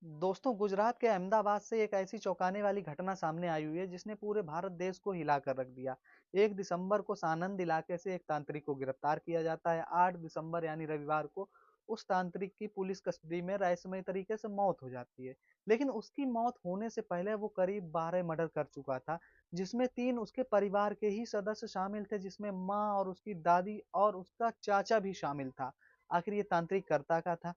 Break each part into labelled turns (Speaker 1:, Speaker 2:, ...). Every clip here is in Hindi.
Speaker 1: दोस्तों, गुजरात के अहमदाबाद से एक ऐसी चौंकाने वाली घटना सामने आई हुई है जिसने पूरे भारत देश को हिला कर रख दिया। 1 दिसंबर को सानंद इलाके से एक तांत्रिक को गिरफ्तार किया जाता है। 8 दिसंबर यानी रविवार को उस तांत्रिक की पुलिस कस्टडी में रहस्यमय तरीके से मौत हो जाती है। लेकिन उसकी मौत होने से पहले वो करीब 12 मर्डर कर चुका था, जिसमें 3 उसके परिवार के ही सदस्य शामिल थे, जिसमें माँ और उसकी दादी और उसका चाचा भी शामिल था। आखिर ये तांत्रिक करता क्या था?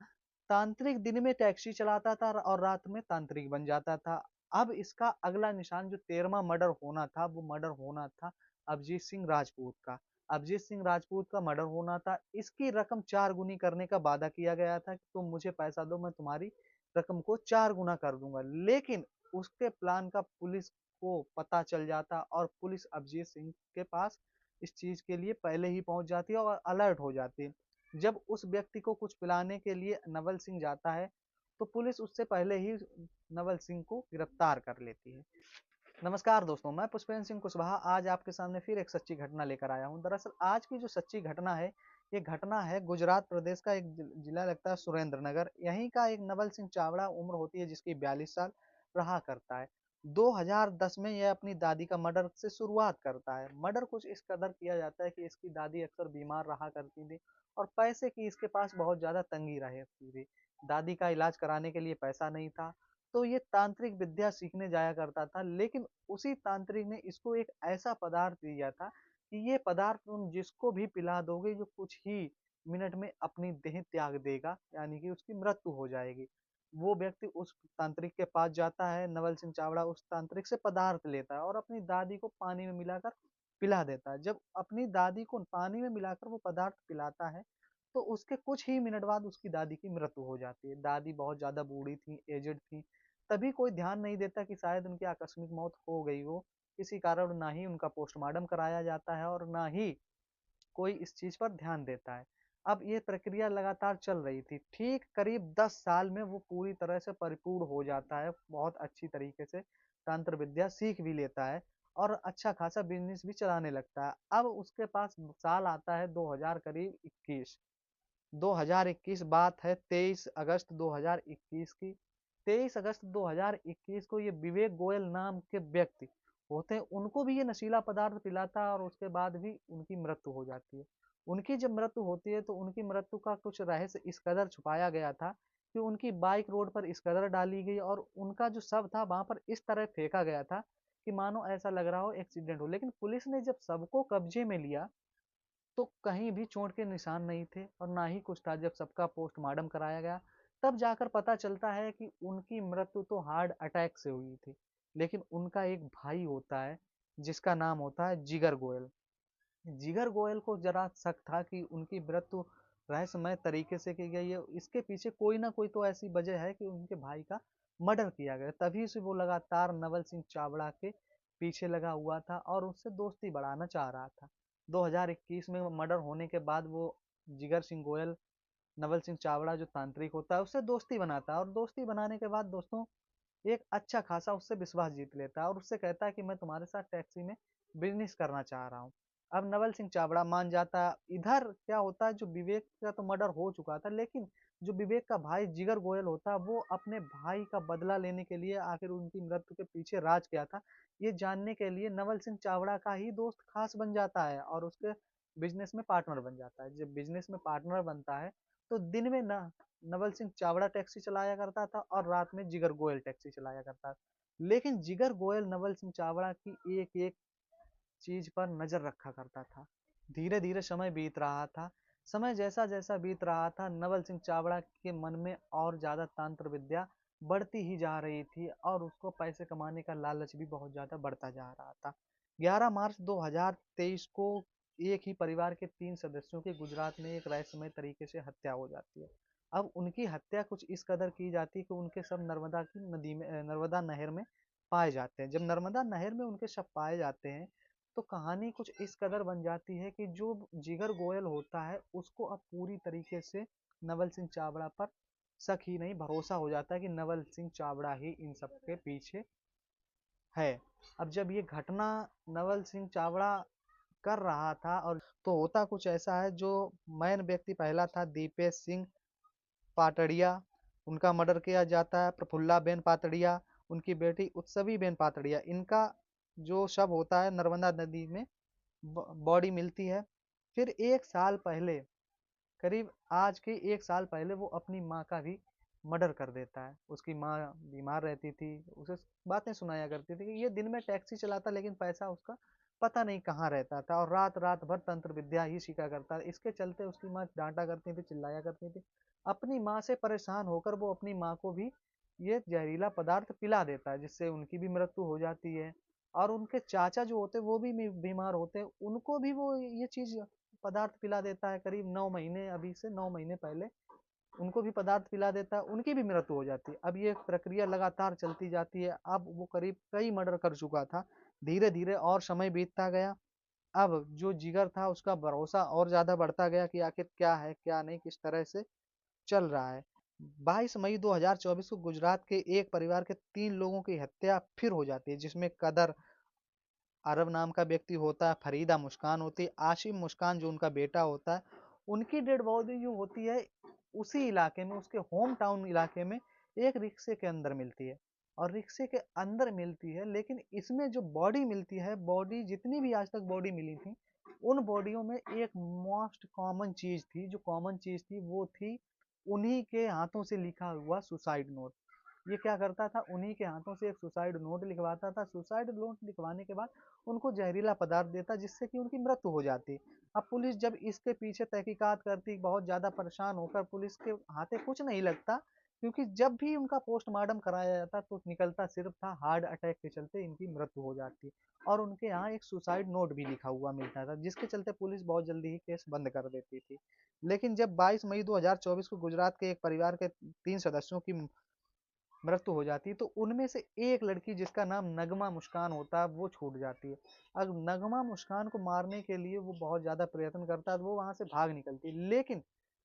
Speaker 1: तांत्रिक दिन में टैक्सी चलाता था और रात में तांत्रिक बन जाता था। अब इसका अगला निशान जो 13वां मर्डर होना था, वो मर्डर होना था अभिजीत सिंह राजपूत का। अभिजीत सिंह राजपूत का मर्डर होना था। इसकी रकम 4 गुनी करने का वादा किया गया था कि तुम मुझे पैसा दो, मैं तुम्हारी रकम को 4 गुना कर दूंगा। लेकिन उसके प्लान का पुलिस को पता चल जाता और पुलिस अभिजीत सिंह के पास इस चीज के लिए पहले ही पहुंच जाती है और अलर्ट हो जाती है। जब उस व्यक्ति को कुछ पिलाने के लिए नवल सिंह जाता है, तो पुलिस उससे पहले ही नवल सिंह को गिरफ्तार कर लेती है। नमस्कार दोस्तों, मैं पुष्पेंद्र सिंह कुशवाहा आज आपके सामने फिर एक सच्ची घटना लेकर आया हूं। दरअसल आज की जो सच्ची घटना है, ये घटना है गुजरात प्रदेश का एक जिला लगता है सुरेंद्र नगर। यहीं का एक नवल सिंह चावड़ा उम्र होती है जिसकी 42 साल रहा करता है। 2010 में यह अपनी दादी का मर्डर से शुरुआत करता है। मर्डर कुछ इस कदर किया जाता है कि इसकी दादी अक्सर बीमार रहा करती थी और पैसे की इसके पास बहुत ज्यादा तंगी रहती थी। दादी का इलाज कराने के लिए पैसा नहीं था, तो ये तांत्रिक विद्या सीखने जाया करता था। लेकिन उसी तांत्रिक ने इसको एक ऐसा पदार्थ दिया था कि ये पदार्थ तुम जिसको भी पिला दोगे, जो कुछ ही मिनट में अपनी देह त्याग देगा, यानी कि उसकी मृत्यु हो जाएगी। वो व्यक्ति उस तांत्रिक के पास जाता है। नवल सिंह चावड़ा उस तांत्रिक से पदार्थ लेता है और अपनी दादी को पानी में मिलाकर पिला देता है। जब अपनी दादी को पानी में मिलाकर वो पदार्थ पिलाता है, तो उसके कुछ ही मिनट बाद उसकी दादी की मृत्यु हो जाती है। दादी बहुत ज्यादा बूढ़ी थी, एजेड थी। तभी कोई ध्यान नहीं देता कि शायद उनकी आकस्मिक मौत हो गई हो। किसी कारण ना ही उनका पोस्टमार्टम कराया जाता है और ना ही कोई इस चीज पर ध्यान देता है। अब ये प्रक्रिया लगातार चल रही थी। ठीक करीब 10 साल में वो पूरी तरह से परिपूर्ण हो जाता है। बहुत अच्छी तरीके से तंत्र विद्या सीख भी लेता है और अच्छा खासा बिजनेस भी चलाने लगता है। अब उसके पास साल आता है 2000 करीब 21। 2021 बात है 23 अगस्त 2021 की। 23 अगस्त 2021 को ये विवेक गोयल नाम के व्यक्ति होते हैं, उनको भी ये नशीला पदार्थ पिलाता है और उसके बाद भी उनकी मृत्यु हो जाती है। उनकी जब मृत्यु होती है तो उनकी मृत्यु का कुछ रहस्य इस कदर छुपाया गया था कि उनकी बाइक रोड पर इस कदर डाली गई और उनका जो शव था वहां पर इस तरह फेंका गया था कि मानो ऐसा लग रहा हो एक्सीडेंट हो। लेकिन पुलिस ने जब सबको कब्जे में लिया तो कहीं भी चोट के निशान नहीं थे और ना ही कुछ था। जब सबका पोस्टमार्टम कराया गया, तब जाकर पता चलता है कि उनकी मृत्यु तो हार्ट अटैक से हुई थी। लेकिन उनका एक भाई होता है जिसका नाम होता है जिगर गोयल। जिगर गोयल को जरा शक था कि उनकी मृत्यु रहस्यमय तरीके से की गई है, इसके पीछे कोई ना कोई तो ऐसी वजह है कि उनके भाई का मर्डर किया गया। तभी से वो लगातार नवल सिंह चावड़ा के पीछे लगा हुआ था और उससे दोस्ती बढ़ाना चाह रहा था। 2021 में मर्डर होने के बाद वो जिगर सिंह गोयल नवल सिंह चावड़ा जो तांत्रिक होता है उससे दोस्ती बनाता है और दोस्ती बनाने के बाद दोस्तों एक अच्छा खासा उससे विश्वास जीत लेता है और उससे कहता है कि मैं तुम्हारे साथ टैक्सी में बिजनेस करना चाह रहा हूँ। अब नवल सिंह चावड़ा मान जाता है। इधर क्या होता है, जो विवेक का तो मर्डर हो चुका था, लेकिन जो विवेक का भाई जिगर गोयल होता है वो अपने भाई का बदला लेने के लिए आखिर उनकी मृत्यु के पीछे राज क्या था ये जानने के लिए नवल सिंह चावड़ा का ही दोस्त खास बन जाता है और उसके बिजनेस में पार्टनर बन जाता है। जब बिजनेस में पार्टनर बनता है तो दिन में ना नवल सिंह चावड़ा टैक्सी चलाया करता था और रात में जिगर गोयल टैक्सी चलाया करता था। लेकिन जिगर गोयल नवल सिंह चावड़ा की एक एक चीज पर नजर रखा करता था। धीरे धीरे समय बीत रहा था। समय जैसा जैसा बीत रहा था, नवल सिंह चावड़ा के मन में और ज्यादा तंत्र विद्या बढ़ती ही जा रही थी और उसको पैसे कमाने का लालच भी बहुत ज्यादा बढ़ता जा रहा था। 11 मार्च 2023 को एक ही परिवार के 3 सदस्यों की गुजरात में एक रहस्यमय तरीके से हत्या हो जाती है। अब उनकी हत्या कुछ इस कदर की जाती है कि उनके सब नर्मदा की नदी में नर्मदा नहर में पाए जाते हैं। जब नर्मदा नहर में उनके शव पाए जाते हैं तो कहानी कुछ इस कदर बन जाती है कि जो जिगर गोयल होता है उसको अब पूरी तरीके से नवल सिंह चावड़ा पर शक ही नहीं भरोसा हो जाता है कि नवल सिंह चावड़ा ही इन सब के पीछे है। अब जब ये घटना नवल सिंह चावड़ा कर रहा था और तो होता कुछ ऐसा है। जो मैन व्यक्ति पहला था दीपेश सिंह पाटड़िया, उनका मर्डर किया जाता है। प्रफुल्ला बेन पातड़िया, उनकी बेटी उत्सवी बेन पातड़िया, इनका जो शव होता है नर्मदा नदी में बॉडी मिलती है। फिर 1 साल पहले, करीब आज के 1 साल पहले वो अपनी माँ का भी मर्डर कर देता है। उसकी माँ बीमार रहती थी, उसे बातें सुनाया करती थी कि ये दिन में टैक्सी चलाता लेकिन पैसा उसका पता नहीं कहाँ रहता था, और रात रात भर तंत्र विद्या ही सीखा करता था। इसके चलते उसकी माँ डांटा करती थी, चिल्लाया करती थी। अपनी माँ से परेशान होकर वो अपनी माँ को भी ये जहरीला पदार्थ पिला देता है, जिससे उनकी भी मृत्यु हो जाती है। और उनके चाचा जो होते हैं वो भी बीमार होते हैं, उनको भी वो ये चीज पदार्थ पिला देता है। करीब 9 महीने, अभी से 9 महीने पहले उनको भी पदार्थ पिला देता है, उनकी भी मृत्यु हो जाती है। अब ये प्रक्रिया लगातार चलती जाती है। अब वो करीब कई मर्डर कर चुका था। धीरे धीरे और समय बीतता गया। अब जो जिगर था उसका भरोसा और ज्यादा बढ़ता गया कि आखिर क्या है क्या नहीं, किस तरह से चल रहा है। 22 मई 2024 को गुजरात के एक परिवार के 3 लोगों की हत्या फिर हो जाती है, जिसमें कदर अरब नाम का व्यक्ति होता है, फरीदा मुस्कान होती है, आशिम मुस्कान जो उनका बेटा होता है, उनकी डेड बॉडी जो होती है उसी इलाके में, उसके होम टाउन इलाके में एक रिक्शे के अंदर मिलती है। और रिक्शे के अंदर मिलती है, लेकिन इसमें जो बॉडी मिलती है, बॉडी जितनी भी आज तक बॉडी मिली थी, उन बॉडियों में एक मोस्ट कॉमन चीज थी। जो कॉमन चीज थी वो थी उन्हीं के हाथों से लिखा हुआ सुसाइड नोट। ये क्या करता था, उन्हीं के हाथों से एक सुसाइड नोट लिखवाता था। सुसाइड नोट लिखवाने के बाद उनको जहरीला पदार्थ देता, जिससे कि उनकी मृत्यु हो जाती। अब पुलिस जब इसके पीछे तहकीकात करती, बहुत ज्यादा परेशान होकर, पुलिस के हाथे कुछ नहीं लगता, क्योंकि जब भी उनका पोस्टमार्टम कराया जाता तो निकलता सिर्फ था हार्ट अटैक के चलते इनकी मृत्यु हो जाती। और उनके यहाँ एक सुसाइड नोट भी लिखा हुआ मिलता था, जिसके चलते पुलिस बहुत जल्दी ही केस बंद कर देती थी। लेकिन जब 22 मई 2024 को गुजरात के एक परिवार के 3 सदस्यों की मृत्यु हो जाती है, तो उनमें से एक लड़की जिसका नाम नगमा मुस्कान होता है वो छूट जाती है। अब नगमा मुस्कान को मारने के लिए वो बहुत ज्यादा प्रयत्न करता है, वो वहां से भाग निकलती है। लेकिन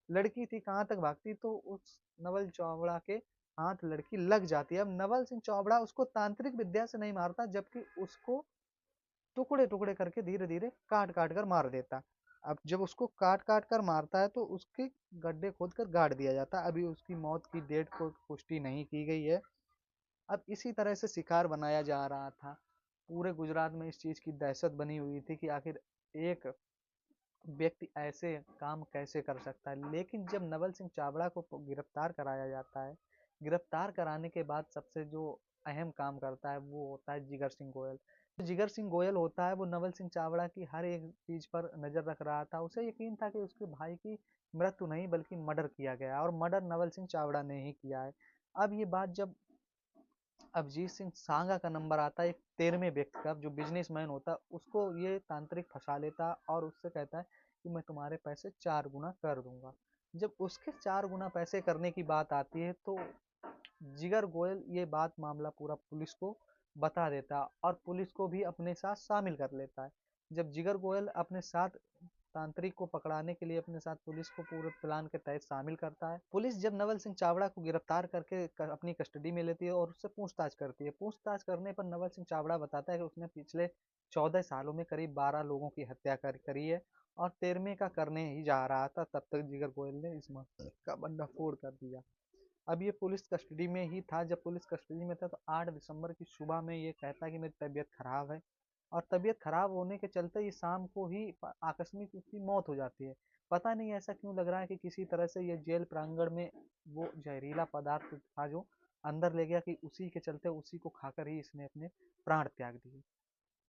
Speaker 1: लड़की थी, कहाँ तक भागती, तो उस नवल चौबड़ा के हाथ लड़की लग जाती है। अब नवल सिंह चौबड़ा उसको तांत्रिक विद्या से नहीं मारता, जबकि उसको टुकड़े टुकड़े करके धीरे धीरे काट काट कर मार देता। अब जब उसको काट काट कर मारता है तो उसके गड्ढे खोद कर गाड़ दिया जाता है। अभी उसकी मौत की डेट को पुष्टि नहीं की गई है। अब इसी तरह से शिकार बनाया जा रहा था। पूरे गुजरात में इस चीज की दहशत बनी हुई थी कि आखिर एक व्यक्ति ऐसे काम कैसे कर सकता है। लेकिन जब नवल सिंह चावड़ा को गिरफ्तार कराया जाता है, गिरफ्तार कराने के बाद सबसे जो अहम काम करता है वो होता है जिगर सिंह गोयल। जो जिगर सिंह गोयल होता है वो नवल सिंह चावड़ा की हर एक चीज पर नजर रख रहा था। उसे यकीन था कि उसके भाई की मृत्यु नहीं बल्कि मर्डर किया गया, और मर्डर नवल सिंह चावड़ा ने ही किया है। अब ये बात जब अभिजीत सिंह सांगा का नंबर आता है, एक 13वें व्यक्ति का जो बिजनेसमैन होता है, उसको ये तांत्रिक फंसा लेता और उससे कहता है कि मैं तुम्हारे पैसे 4 गुना कर दूंगा। जब उसके 4 गुना पैसे करने की बात आती है तो जिगर गोयल ये बात मामला पूरा पुलिस को बता देता है, और पुलिस को भी अपने साथ शामिल कर लेता है। जब जिगर गोयल अपने साथ तांत्रिक को पकड़ाने के लिए अपने साथ पुलिस को पूरे प्लान के तहत शामिल करता है। पुलिस जब नवल सिंह चावड़ा को गिरफ्तार करके अपनी कस्टडी में लेती है और उससे पूछताछ करती है। पूछताछ करने पर नवल सिंह चावड़ा बताता है कि उसने पिछले 14 सालों में करीब 12 लोगों की हत्या करी है, और 13वें का करने ही जा रहा था, तब तक जिगर गोयल ने इस मामले का भंडाफोड़ कर दिया। अब ये पुलिस कस्टडी में ही था। जब पुलिस कस्टडी में था तो 8 दिसंबर की सुबह में ये कहता है कि मेरी तबीयत खराब है, और तबीयत खराब होने के चलते ये शाम को ही आकस्मिक उसकी मौत हो जाती है। पता नहीं ऐसा क्यों लग रहा है कि किसी तरह से ये जेल प्रांगण में वो जहरीला पदार्थ था जो अंदर ले गया, कि उसी के चलते उसी को खाकर ही इसने अपने प्राण त्याग दिए।